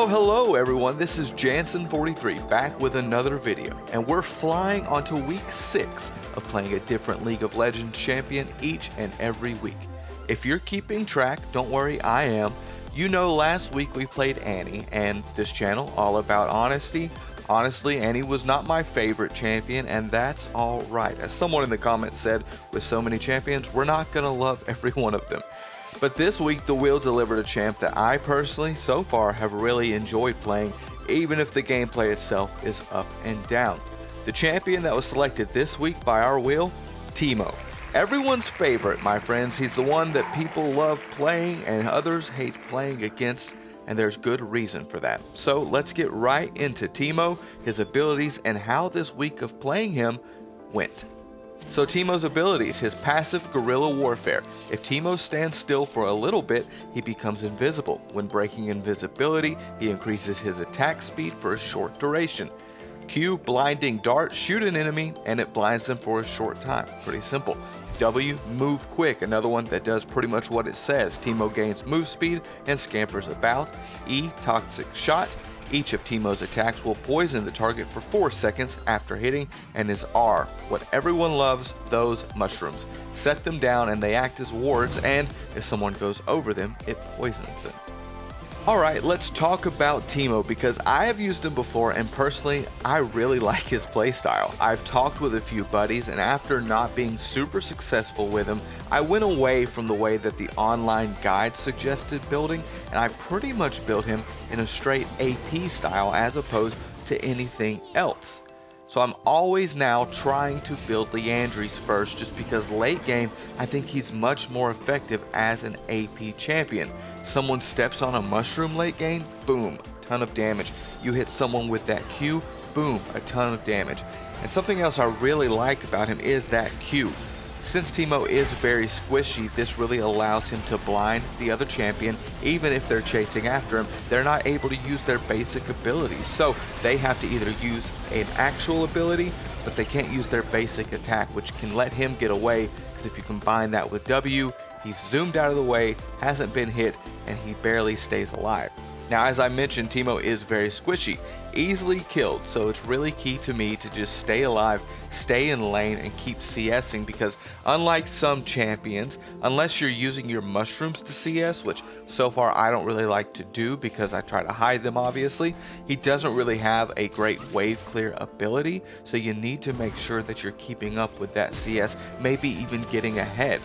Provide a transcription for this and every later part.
Hello everyone, this is Jansen43 back with another video, and we're flying onto week 6 of playing a different League of Legends champion each and every week. If you're keeping track, don't worry, I am. You know last week we played Annie, and this channel, all about honesty. Honestly, Annie was not my favorite champion, and that's alright. As someone in the comments said, with so many champions, we're not gonna love every one of them. But this week, the wheel delivered a champ that I personally, so far, have really enjoyed playing, even if the gameplay itself is up and down. The champion that was selected this week by our wheel, Teemo. Everyone's favorite, my friends. He's the one that people love playing and others hate playing against, and there's good reason for that. So let's get right into Teemo, his abilities, and how this week of playing him went. So Teemo's abilities, his passive guerrilla warfare. If Teemo stands still for a little bit, he becomes invisible. When breaking invisibility, he increases his attack speed for a short duration. Q, blinding dart, shoot an enemy and it blinds them for a short time. Pretty simple. W, move quick, another one that does pretty much what it says. Teemo gains move speed and scampers about. E, toxic shot. Each of Teemo's attacks will poison the target for 4 seconds after hitting, and his R, what everyone loves, those mushrooms. Set them down and they act as wards, and if someone goes over them, it poisons them. Alright, let's talk about Teemo because I have used him before and personally I really like his playstyle. I've talked with a few buddies and after not being super successful with him, I went away from the way that the online guide suggested building and I pretty much built him in a straight AP style as opposed to anything else. So I'm always now trying to build Leandries first just because late game I think he's much more effective as an AP champion. Someone steps on a mushroom late game, boom, ton of damage. You hit someone with that Q, boom, a ton of damage. And something else I really like about him is that Q. Since Teemo is very squishy, this really allows him to blind the other champion. Even if they're chasing after him, they're not able to use their basic abilities. So they have to either use an actual ability, but they can't use their basic attack, which can let him get away, because if you combine that with W, he's zoomed out of the way, hasn't been hit, and he barely stays alive. Now, as I mentioned, Teemo is very squishy, easily killed, so it's really key to me to just stay alive, stay in lane, and keep CSing because unlike some champions, unless you're using your mushrooms to CS, which so far I don't really like to do because I try to hide them obviously, he doesn't really have a great wave clear ability, so you need to make sure that you're keeping up with that CS, maybe even getting ahead.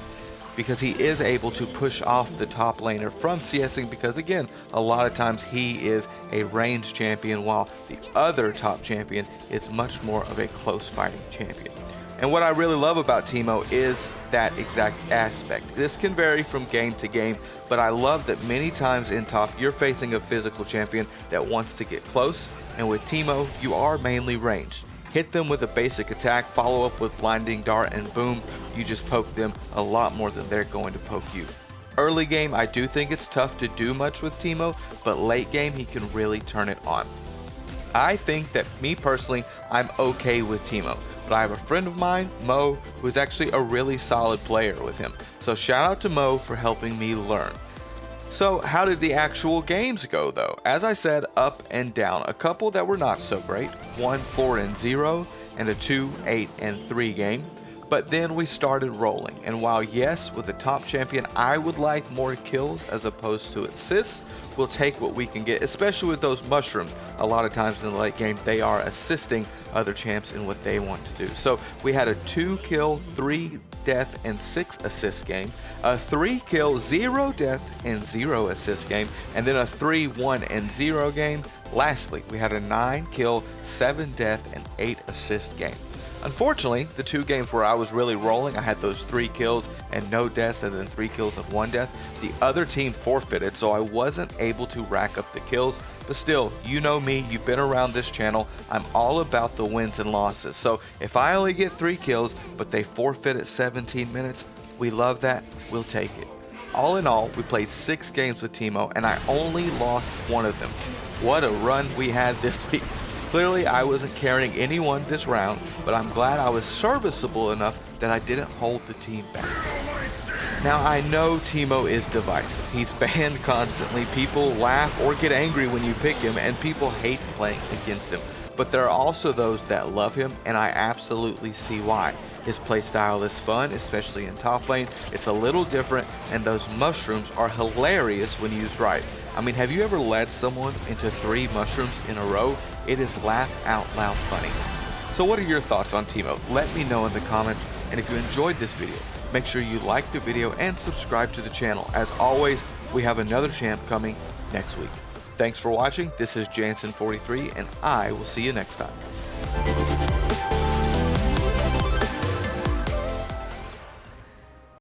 Because he is able to push off the top laner from CSing because again, a lot of times he is a ranged champion while the other top champion is much more of a close fighting champion. And what I really love about Teemo is that exact aspect. This can vary from game to game, but I love that many times in top you're facing a physical champion that wants to get close, and with Teemo you are mainly ranged. Hit them with a basic attack, follow up with blinding dart, and boom, you just poke them a lot more than they're going to poke you. Early game, I do think it's tough to do much with Teemo, but late game, he can really turn it on. I think that me personally, I'm okay with Teemo, but I have a friend of mine, Mo, who's actually a really solid player with him. So shout out to Mo for helping me learn. So how did the actual games go though? As I said, up and down. A couple that were not so great, 1 4-0 and a 2 8-3 game. But then we started rolling, and while yes, with the top champion I would like more kills as opposed to assists, we'll take what we can get, especially with those mushrooms. A lot of times in the late game they are assisting other champs in what they want to do. So we had a 2 kill, 3 death and 6 assist game, a 3 kill, 0 death and 0 assist game, and then a 3 1-0 game. Lastly, we had a 9 kill, 7 death and 8 assist game. Unfortunately, the 2 games where I was really rolling, I had those 3 kills and no deaths and then 3 kills and 1 death. The other team forfeited, so I wasn't able to rack up the kills. But still, you know me, you've been around this channel, I'm all about the wins and losses. So if I only get 3 kills, but they forfeit at 17 minutes, we love that, we'll take it. All in all, we played 6 games with Teemo, and I only lost 1 of them. What a run we had this week. Clearly, I wasn't carrying anyone this round, but I'm glad I was serviceable enough that I didn't hold the team back. Now I know Teemo is divisive. He's banned constantly. People laugh or get angry when you pick him, and people hate playing against him. But there are also those that love him, and I absolutely see why. His playstyle is fun, especially in top lane. It's a little different, and those mushrooms are hilarious when used right. I mean, have you ever led someone into 3 mushrooms in a row? It is laugh out loud funny. So what are your thoughts on Teemo? Let me know in the comments, and if you enjoyed this video, make sure you like the video and subscribe to the channel. As always, we have another champ coming next week. Thanks for watching. This is Jansen43, and I will see you next time.